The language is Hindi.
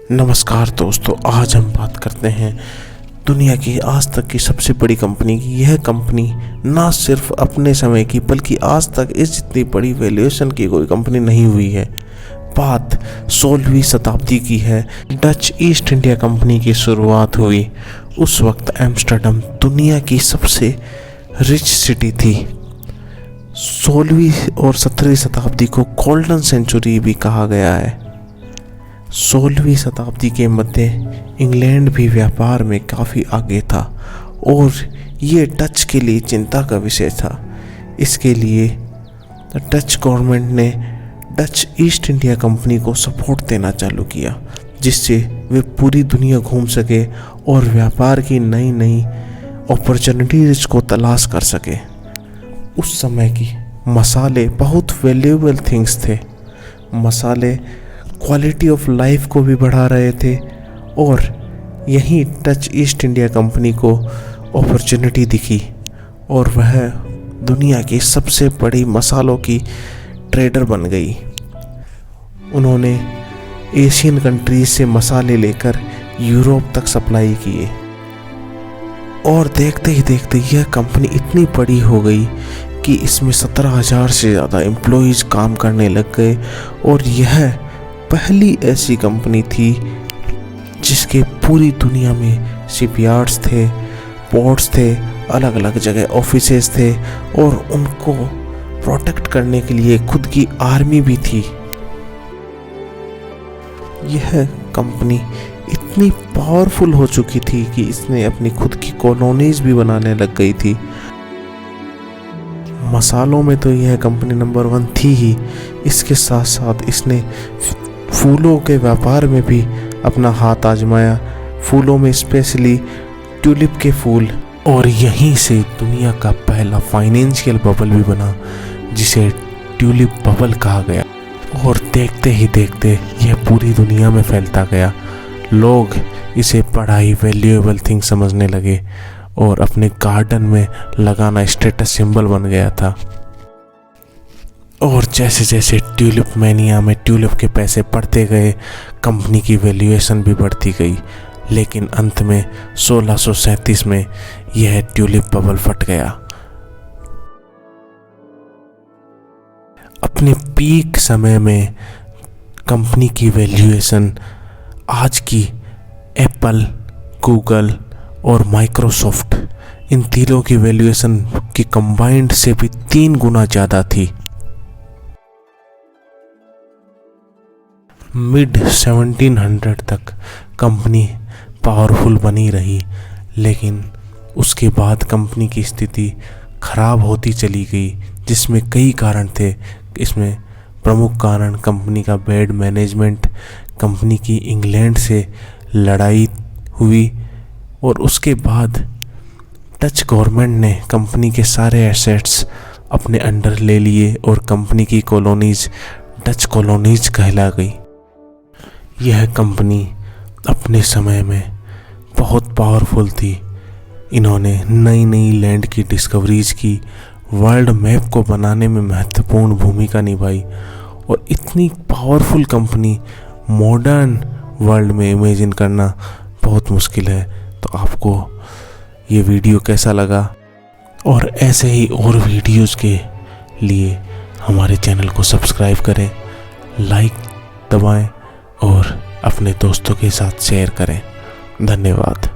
नमस्कार दोस्तों, आज हम बात करते हैं दुनिया की आज तक की सबसे बड़ी कंपनी की। यह कंपनी ना सिर्फ अपने समय की बल्कि आज तक इस जितनी बड़ी वैल्यूएशन की कोई कंपनी नहीं हुई है। बात 16वीं शताब्दी की है। डच ईस्ट इंडिया कंपनी की शुरुआत हुई। उस वक्त एम्स्टर्डम दुनिया की सबसे रिच सिटी थी। 16वीं और 17वीं शताब्दी को गोल्डन सेंचुरी भी कहा गया है। 16वीं शताब्दी के मध्य इंग्लैंड भी व्यापार में काफ़ी आगे था और ये डच के लिए चिंता का विषय था। इसके लिए डच गवर्नमेंट ने डच ईस्ट इंडिया कंपनी को सपोर्ट देना चालू किया, जिससे वे पूरी दुनिया घूम सके और व्यापार की नई नई अपॉर्चुनिटीज़ को तलाश कर सके। उस समय की मसाले बहुत वैल्यूएबल थिंग्स थे। मसाले क्वालिटी ऑफ लाइफ को भी बढ़ा रहे थे और यहीं डच ईस्ट इंडिया कंपनी को अपॉर्चुनिटी दिखी और वह दुनिया की सबसे बड़ी मसालों की ट्रेडर बन गई। उन्होंने एशियन कंट्रीज से मसाले लेकर यूरोप तक सप्लाई किए और देखते ही देखते यह कंपनी इतनी बड़ी हो गई कि इसमें 17,000 से ज़्यादा एम्प्लॉइज़ काम करने लग गए और यह पहली ऐसी कंपनी थी जिसके पूरी दुनिया में शिपयार्ड्स थे, पोर्ट्स थे, अलग अलग जगह ऑफिसेज थे और उनको प्रोटेक्ट करने के लिए खुद की आर्मी भी थी। यह कंपनी इतनी पावरफुल हो चुकी थी कि इसने अपनी खुद की कॉलोनीज भी बनाने लग गई थी। मसालों में तो यह कंपनी नंबर 1 थी ही, इसके साथ साथ इसने फूलों के व्यापार में भी अपना हाथ आजमाया। फूलों में स्पेशली ट्यूलिप के फूल, और यहीं से दुनिया का पहला फाइनेंशियल बबल भी बना जिसे ट्यूलिप बबल कहा गया। और देखते ही देखते यह पूरी दुनिया में फैलता गया। लोग इसे पढ़ाई वैल्यूएबल थिंग समझने लगे और अपने गार्डन में लगाना स्टेटस सिंबल बन गया था। और जैसे जैसे ट्यूलिप मैनिया में ट्यूलिप के पैसे बढ़ते गए, कंपनी की वैल्यूएशन भी बढ़ती गई। लेकिन अंत में 1637 में यह ट्यूलिप बबल फट गया। अपने पीक समय में कंपनी की वैल्यूएशन आज की एप्पल, गूगल और माइक्रोसॉफ्ट, इन तीनों की वैल्यूएशन की कंबाइंड से भी 3 गुना ज़्यादा थी। मिड 1700 तक कंपनी पावरफुल बनी रही, लेकिन उसके बाद कंपनी की स्थिति खराब होती चली गई, जिसमें कई कारण थे। इसमें प्रमुख कारण कंपनी का बैड मैनेजमेंट, कंपनी की इंग्लैंड से लड़ाई हुई और उसके बाद डच गवर्नमेंट ने कंपनी के सारे एसेट्स अपने अंडर ले लिए और कंपनी की कॉलोनीज डच कॉलोनीज कहला गई। यह कंपनी अपने समय में बहुत पावरफुल थी। इन्होंने नई नई लैंड की डिस्कवरीज की, वर्ल्ड मैप को बनाने में महत्वपूर्ण भूमिका निभाई और इतनी पावरफुल कंपनी मॉडर्न वर्ल्ड में इमेजिन करना बहुत मुश्किल है। तो आपको ये वीडियो कैसा लगा? और ऐसे ही और वीडियोस के लिए हमारे चैनल को सब्सक्राइब करें, लाइक दबाएं और अपने दोस्तों के साथ शेयर करें। धन्यवाद।